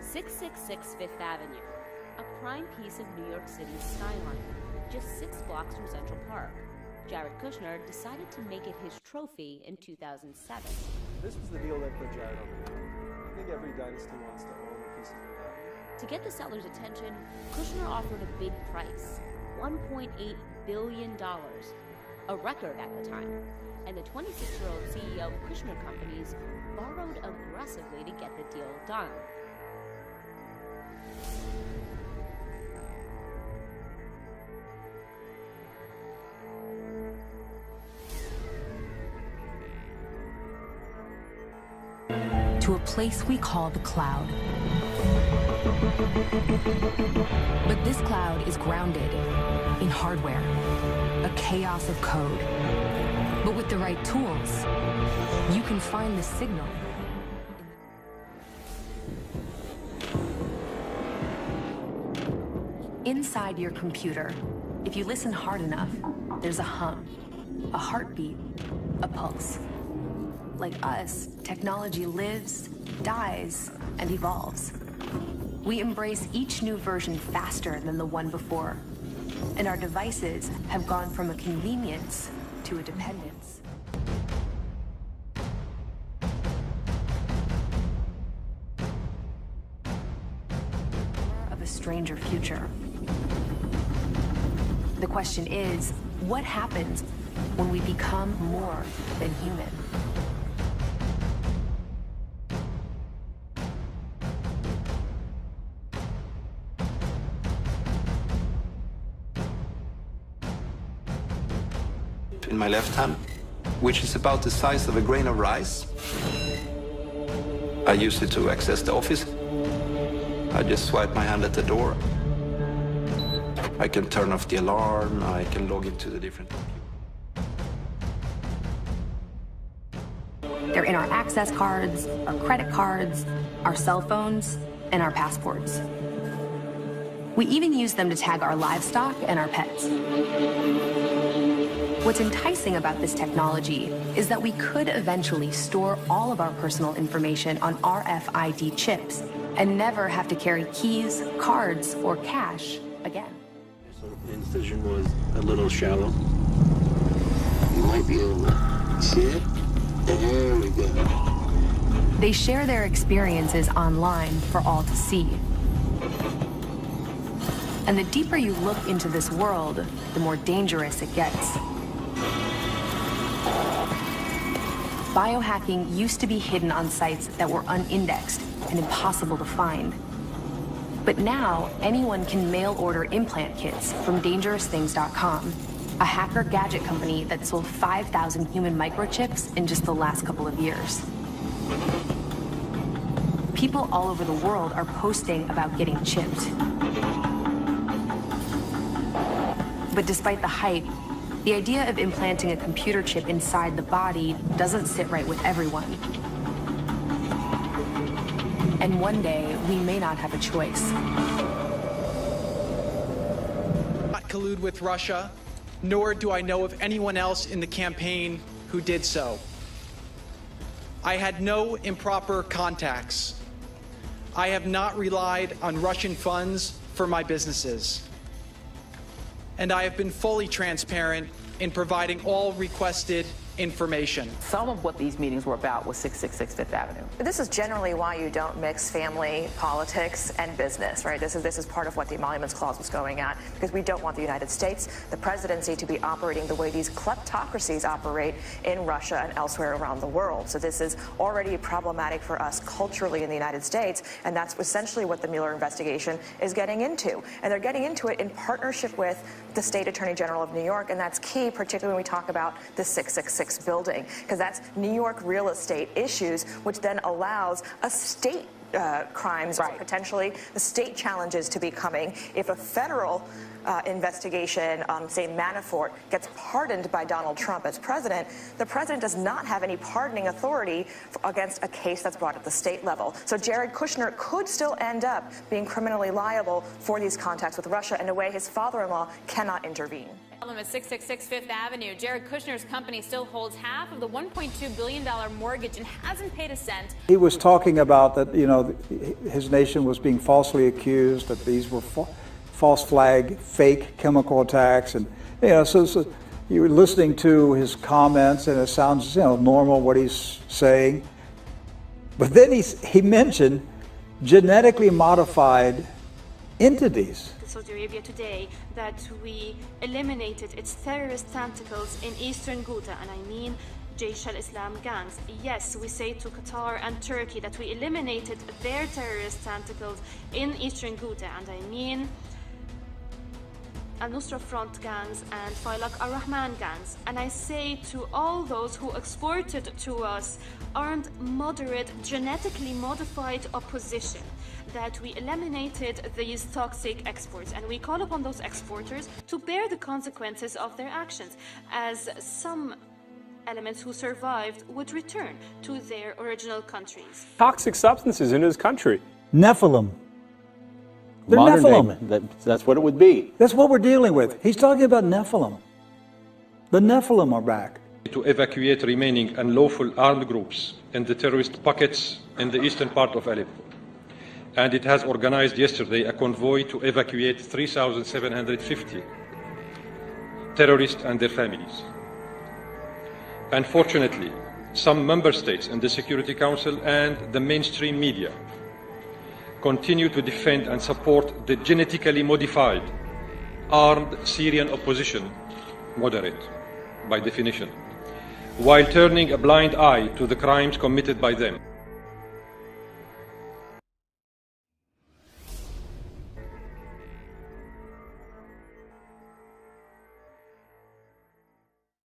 666 Fifth Avenue, a prime piece of New York City's skyline, just 6 blocks from Central Park. Jared Kushner decided to make it his trophy in 2007. This was the deal that put Jared on the map. I think every dynasty wants to own a piece of Manhattan. To get the seller's attention, Kushner offered a big price, $1.8 billion, a record at the time. And the 26-year-old CEO of Kushner Companies borrowed aggressively to get the deal done. To a place we call the cloud. But this cloud is grounded in hardware, a chaos of code. But with the right tools, you can find the signal. Inside your computer, if you listen hard enough, there's a hum, a heartbeat, a pulse. Like us, technology lives, dies, and evolves. We embrace each new version faster than the one before, and our devices have gone from a convenience to a dependence. Of a stranger future. The question is, what happens when we become more than human? In my left hand, which is about the size of a grain of rice. I use it to access the office. I just swipe my hand at the door. I can turn off the alarm, I can log into the different computers. They're in our access cards, our credit cards, our cell phones, and our passports. We even use them to tag our livestock and our pets. What's enticing about this technology is that we could eventually store all of our personal information on RFID chips and never have to carry keys, cards, or cash again. So the incision was a little shallow. You might be able to see it. There we go. They share their experiences online for all to see. And the deeper you look into this world, the more dangerous it gets. Biohacking used to be hidden on sites that were unindexed and impossible to find. But now, anyone can mail order implant kits from DangerousThings.com, a hacker gadget company that sold 5,000 human microchips in just the last couple of years. People all over the world are posting about getting chipped. But despite the hype, the idea of implanting a computer chip inside the body doesn't sit right with everyone. And one day, we may not have a choice. Not collude with Russia, nor do I know of anyone else in the campaign who did so. I had no improper contacts. I have not relied on Russian funds for my businesses. And I have been fully transparent in providing all requested information. Some of what these meetings were about was 666 Fifth Avenue. This is generally why you don't mix family, politics, and business, right? This is part of what the Emoluments Clause was going at, because we don't want the United States, the presidency, to be operating the way these kleptocracies operate in Russia and elsewhere around the world. So this is already problematic for us culturally in the United States, and that's essentially what the Mueller investigation is getting into. And they're getting into it in partnership with the State Attorney General of New York, and that's key, particularly when we talk about the 666 building, because that's New York real estate issues, which then allows a state crimes, or potentially the state challenges to be coming if a federal investigation on, say, Manafort gets pardoned by Donald Trump as president. The president does not have any pardoning authority against a case that's brought at the state level. So Jared Kushner could still end up being criminally liable for these contacts with Russia in a way his father-in-law cannot intervene. At 666 Fifth Avenue, Jared Kushner's company still holds half of the $1.2 billion mortgage and hasn't paid a cent. He was talking about that, you know, his nation was being falsely accused, that these were false flag, fake chemical attacks. And, you know, so you were listening to his comments and it sounds, you know, normal what he's saying. But then he mentioned genetically modified entities. Saudi Arabia today that we eliminated its terrorist tentacles in eastern Ghouta, and I mean Jaish al-Islam gangs. Yes, we say to Qatar and Turkey that we eliminated their terrorist tentacles in eastern Ghouta, and I mean Al-Nusra Front gangs and Failaq ar-Rahman gangs. And I say to all those who exported to us armed, moderate, genetically modified opposition that we eliminated these toxic exports, and we call upon those exporters to bear the consequences of their actions, as some elements who survived would return to their original countries. Toxic substances in his country. Nephilim. They're Modern Nephilim. Day, that's what it would be. That's what we're dealing with. He's talking about Nephilim. The Nephilim are back. To evacuate remaining unlawful armed groups in the terrorist pockets in the eastern part of Aleppo. And it has organized yesterday a convoy to evacuate 3,750 terrorists and their families. Unfortunately, some member states in the Security Council and the mainstream media continue to defend and support the genetically modified armed Syrian opposition, moderate by definition, while turning a blind eye to the crimes committed by them.